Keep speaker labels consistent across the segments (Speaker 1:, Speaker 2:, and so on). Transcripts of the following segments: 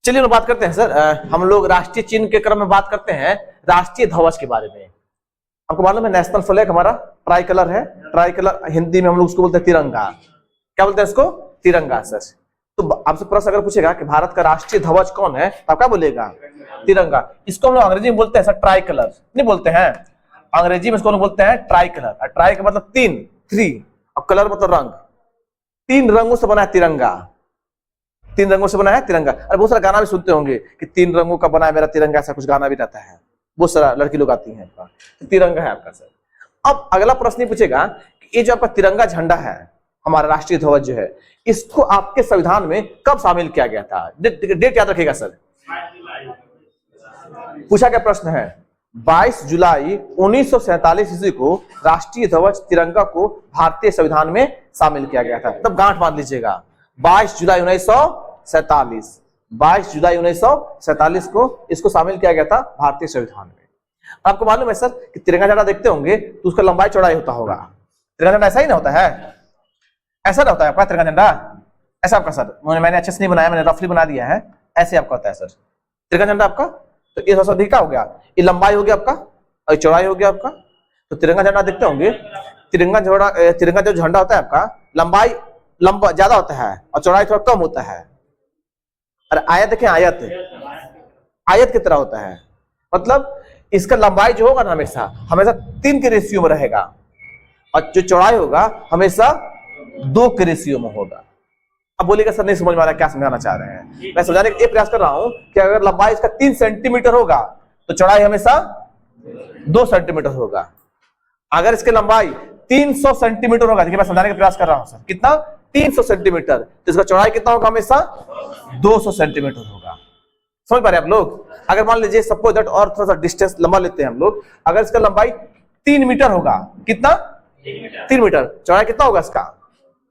Speaker 1: चलिए हम बात करते हैं सर, हम लोग राष्ट्रीय चिन्ह के क्रम में बात करते हैं राष्ट्रीय ध्वज के बारे में। आपको मालूम है नेशनल फ्लैग हमारा ट्राई कलर है। ट्राई कलर हिंदी में हम लोग उसको बोलते हैं तिरंगा। क्या बोलते हैं इसको? तिरंगा सर। तो आपसे प्रश्न अगर पूछेगा कि भारत का राष्ट्रीय ध्वज कौन है तो आप क्या बोलेगा? तिरंगा। इसको हम लोग अंग्रेजी में बोलते हैं सर ट्राई कलर, नहीं बोलते हैं अंग्रेजी में, इसको हम बोलते हैं ट्राई कलर। ट्राई का मतलब तीन, थ्री, और कलर मतलब रंग। तीन रंगों से बना है तिरंगा। तीन रंगों से बना है तिरंगा। अरे बहुत सारा गाना भी सुनते होंगे कि तीन रंगों का बना है मेरा तिरंगा, ऐसा कुछ गाना भी रहता है, बहुत सारा लड़की लोग आती हैं आपका, तो तिरंगा है आपका सर। अब अगला प्रश्न ये पूछेगा कि ये जो आपका तिरंगा झंडा है, हमारा राष्ट्रीय ध्वज जो है, इसको आपके संविधान में कब शामिल किया गया था? डेट याद रखिएगा सर। पूछा क्या प्रश्न है? 22 जुलाई 1947 ईस्वी को राष्ट्रीय ध्वज तिरंगा को भारतीय संविधान में शामिल किया गया था। तब गांठ बांध लीजिएगा, 22 जुलाई 1947, 22 जुलाई 1947 को इसको शामिल किया गया था भारतीय संविधान में। आपको मालूम है सर कि तिरंगा झंडा देखते होंगे तो उसका लंबाई चौड़ाई होता होगा। तिरंगा झंडा ऐसा ही ना होता है? ऐसा ना होता है आपका तिरंगा झंडा? ऐसा आपका सर, मैंने अच्छे से नहीं बनाया, मैंने रफली बना दिया है, ऐसे आपका होता है सर तिरंगा झंडा आपका। तो ये सब क्या हो गया? ये लंबाई हो गया आपका और चौड़ाई हो गया आपका। तो तिरंगा झंडा देखते होंगे, तिरंगा जो झंडा होता है आपका, लंबाई लंबा ज्यादा होता है और चौड़ाई थोड़ा कम होता है। अरे आयत देखें, आयत आयत की तरह होता है, मतलब इसका लंबाई जो होगा ना हमेशा 3 के रेशियो में रहेगा और जो चौड़ाई होगा हमेशा 2 के रेशियो में होगा। अब बोलिएगा सर नहीं समझ में आ रहा, क्या समझाना चाह रहे हैं? मैं समझाने का प्रयास कर रहा हूं कि अगर लंबाई इसका 3 सेंटीमीटर होगा तो चौड़ाई हमेशा 2 सेंटीमीटर होगा। अगर इसकी लंबाई 300 सेंटीमीटर होगा, देखिए मैं समझाने का प्रयास कर रहा हूं सर, कितना? 300 सेंटीमीटर, तो इसका चौड़ाई कितना होगा? हमेशा 200 सेंटीमीटर होगा। समझ पा रहे हैं आप लोग? अगर मान लीजिए सपोज दैट और थोड़ा सा डिस्टेंस लंबा लेते हैं हम लोग, अगर इसका लंबाई 3 मीटर होगा, कितना? 3 मीटर, चौड़ाई कितना होगा इसका?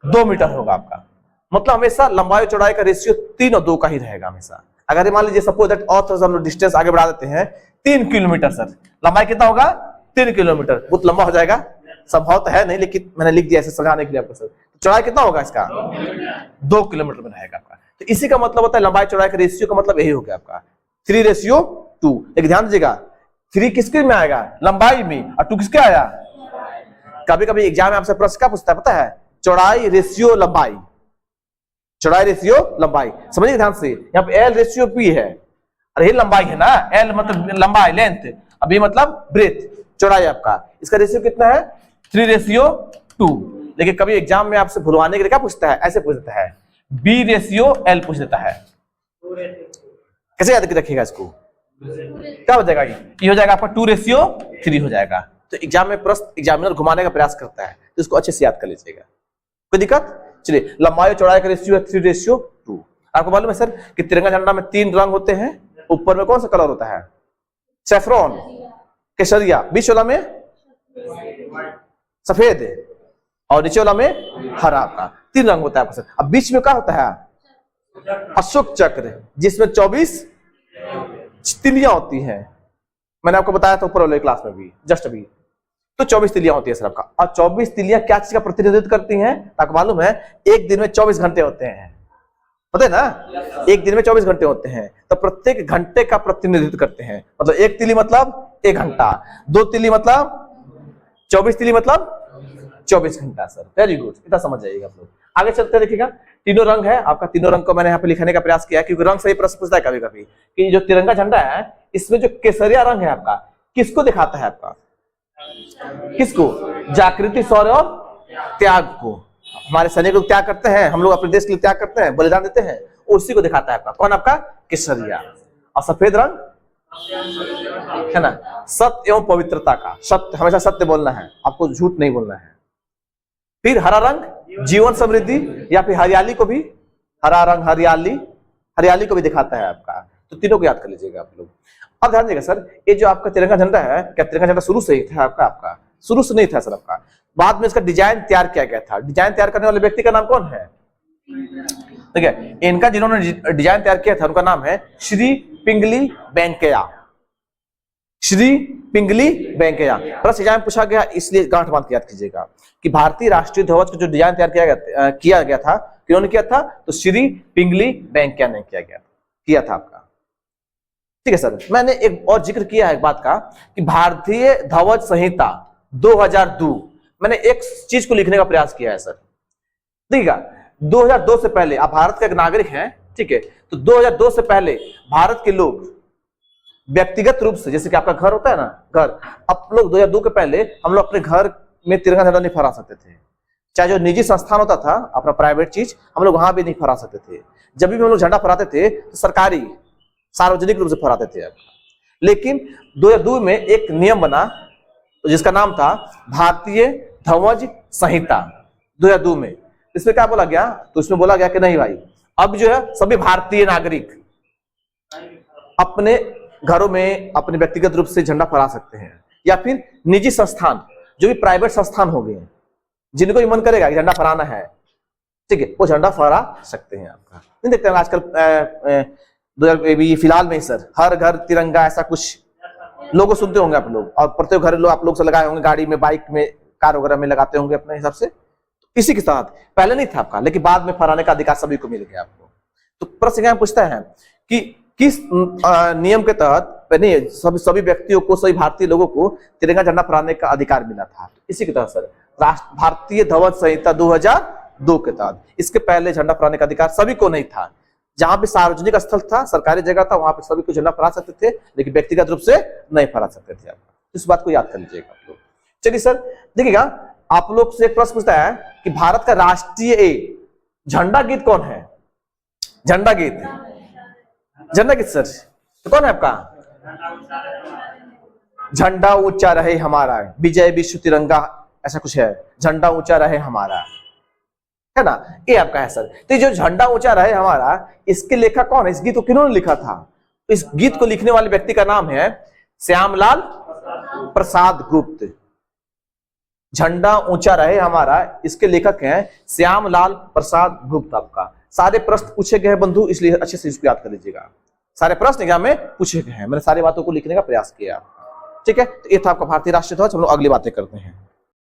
Speaker 1: 2 मीटर होगा आपका। मतलब हमेशा लंबाई और चौड़ाई का रेशियो 3 और 2 का ही रहेगा हमेशा। अगर मान लीजिए सपोज दैट और थोड़ा सा डिस्टेंस आगे बढ़ा देते हैं, 3 किलोमीटर सर, लंबाई कितना होगा? 3 किलोमीटर, बहुत लंबा हो जाएगा, संभव तो है नहीं लेकिन मैंने लिख दिया ऐसे समझाने के लिए आपको सर। चौड़ाई कितना होगा इसका? 2 किलोमीटर में रहेगा आपका। तो इसी का मतलब होता है लंबाई चौड़ाई का रेशियो का मतलब यही हो गया आपका 3:2। लेकिन ध्यान दीजिएगा 3 किसके में आएगा? लंबाई में, और 2 किसके आया? कभी कभी एग्जाम में आपसे प्रश्न क्या पूछता है पता है? चौड़ाई रेशियो लंबाई, चौड़ाई रेशियो लंबाई। समझिए ध्यान से, यहाँ पे L रेशियो P है, अरे ये लंबाई है ना, L मतलब लंबाई लेंथ, अभी मतलब ब्रेथ, चौड़ाई आपका, इसका रेशियो कितना है? 3:2। लेकिन कभी एग्जाम में आपसे भुलवाने के लिए क्या पूछता है? ऐसे पूछता है B:L पूछ देता है। कैसे याद रखिएगा इसको? क्या हो जाएगा? ये हो जाएगा आपका 2:3 हो जाएगा। तो एग्जाम में प्रश्न एग्जामिनर घुमाने का प्रयास करता है, तो इसको अच्छे से याद कर लीजिएगा। कोई दिक्कत? चलिए, लंबाई और चौड़ाई का रेशियो है 3:2। आपको मालूम है सर कि तिरंगा झंडा में 3 रंग होते हैं। ऊपर में कौन सा कलर होता है? सैफरॉन, केसरिया, बीच वाला में सफेद और नीचे वाला में हरा का। 3 रंग होता है आपका सर। अब बीच में क्या होता है? अशोक चक्र, जिसमें 24 तिलियां होती हैं। मैंने आपको बताया था ऊपर वाले क्लास में भी, जस्ट अभी। तो 24 तिलियां होती है सर आपका। और 24 तिलियां क्या चीज का प्रतिनिधित्व करती हैं? आपको मालूम है एक दिन में 24 घंटे होते हैं, पता है ना? एक दिन में 24 घंटे होते हैं, तो प्रत्येक घंटे का प्रतिनिधित्व करते हैं। मतलब 1 तिली मतलब 1 घंटा, 2 तिली मतलब 24 तिली मतलब 24 घंटा सर। वेरी गुड, इतना समझ जाइएगा आप लोग। आगे चलते देखिएगा, तीनों रंग है आपका। तीनों रंग को मैंने यहाँ पे लिखने का प्रयास किया क्योंकि रंग से ही प्रश्न पूछता है कभी कभी कि जो तिरंगा झंडा है इसमें जो केसरिया रंग है आपका, किसको दिखाता है आपका? किसको? जागृति, शौर्य और त्याग को। हमारे सैनिक लोग त्याग करते हैं, हम लोग अपने देश के लिए त्याग करते हैं, बलिदान देते हैं, उसी को दिखाता है आपका। कौन? आपका केसरिया। और सफेद रंग है ना, सत्य एवं पवित्रता का। सत्य, हमेशा सत्य बोलना है, आपको झूठ नहीं बोलना है। फिर हरा रंग जीवन समृद्धि या फिर हरियाली को भी, हरा रंग हरियाली को भी दिखाता है आपका। तो तीनों को याद कर लीजिएगा आप लोग। अब ध्यान दीजिएगा सर, ये जो आपका तिरंगा झंडा है, क्या तिरंगा झंडा शुरू से ही था आपका? शुरू से नहीं था सर आपका, बाद में इसका डिजाइन तैयार किया गया था। डिजाइन तैयार करने वाले व्यक्ति का नाम कौन है? ठीक है, इनका जिन्होंने डिजाइन तैयार किया था उनका नाम है श्री पिंगली वेंकैया। श्री पिंगली वेंकैया। प्रश्न एग्जाम में पूछा गया, इसलिए गांठ बांध के याद कीजिएगा कि भारतीय राष्ट्रीय ध्वज का जो डिजाइन तैयार किया गया था, किन्होंने किया था? तो श्री पिंगली वेंकैया ने किया गया था। किया था आपका। ठीक है सर, मैंने एक और जिक्र किया है एक बात का कि भारतीय ध्वज संहिता 2002, मैंने एक चीज को लिखने का प्रयास किया है सर। देखिएगा 2002 से पहले आप भारत का एक नागरिक हैं, ठीक है, तो 2002 से पहले भारत के लोग व्यक्तिगत रूप से, जैसे कि आपका घर होता है ना, घर, अब लोग 2002 के पहले हम लोग अपने घर में तिरंगा झंडा नहीं फहरा सकते थे। चाहे जो निजी संस्थान होता था अपना प्राइवेट चीज, हम लोग वहां भी नहीं फहरा सकते थे। जब भी हम लोग झंडा फहराते थे तो सरकारी सार्वजनिक रूप से फहराते थे। लेकिन 2002 में एक नियम बना जिसका नाम था भारतीय ध्वज संहिता 2002 में। इसमें क्या बोला गया, तो इसमें बोला गया कि नहीं भाई, अब जो है सभी भारतीय नागरिक अपने घरों में अपने व्यक्तिगत रूप से झंडा फहरा सकते हैं, या फिर निजी संस्थान जो भी प्राइवेट संस्थान हो गए जिनको भी मन करेगा कि झंडा फहराना है, ठीक है, वो झंडा फहरा सकते हैं। आपका नहीं देखते हैं आजकल फिलहाल में ही सर हर घर तिरंगा, ऐसा कुछ लोगों सुनते होंगे आप लोग, और प्रत्येक घर आप लोग से लगाए होंगे, गाड़ी में, बाइक में, कार वगैरह में लगाते होंगे अपने हिसाब से। इसी के साथ पहले नहीं था आपका, लेकिन बाद में फहराने का अधिकार सभी को मिल गया आपको। तो प्रश्न यहाँ पूछता है कि किस नियम के तहत नहीं सभी व्यक्तियों को, सभी भारतीय लोगों को तिरंगा झंडा फहराने का अधिकार मिला था। इसी के तहत सर भारतीय ध्वज संहिता 2002 के तहत। इसके पहले झंडा फहराने का अधिकार सभी को नहीं था। जहां पे सार्वजनिक स्थल था, सरकारी जगह था, वहां पे सभी को झंडा फहरा सकते थे, लेकिन व्यक्तिगत रूप से नहीं फहरा सकते थे। इस बात को याद कर लीजिएगा आप लोग। चलिए सर देखिएगा, आप लोग से एक प्रश्न पूछता है कि भारत का राष्ट्रीय झंडा गीत कौन है? झंडा गीत, झंडा गीत सर तो कौन है आपका? झंडा ऊंचा रहे हमारा, विजय विश्व तिरंगा, ऐसा कुछ है, झंडा ऊंचा रहे हमारा, है ना, ये आपका है सर। तो जो झंडा ऊंचा रहे हमारा, इसके लेखक कौन है? इस गीत को किन्होंने लिखा था? इस गीत को लिखने वाले व्यक्ति का नाम है श्यामलाल प्रसाद गुप्त। झंडा ऊंचा रहे हमारा, इसके लेखक हैं श्यामलाल प्रसाद गुप्त। आपका सारे प्रश्न पूछे गए हैं बंधु, इसलिए अच्छे से इसको याद कर लीजिएगा। सारे प्रश्न एग्जाम में पूछे गए हैं, मैंने सारी बातों को लिखने का प्रयास किया। ठीक है, तो ये था आपका भारतीय राष्ट्रीय ध्वज। हम लोग अगली बातें करते हैं।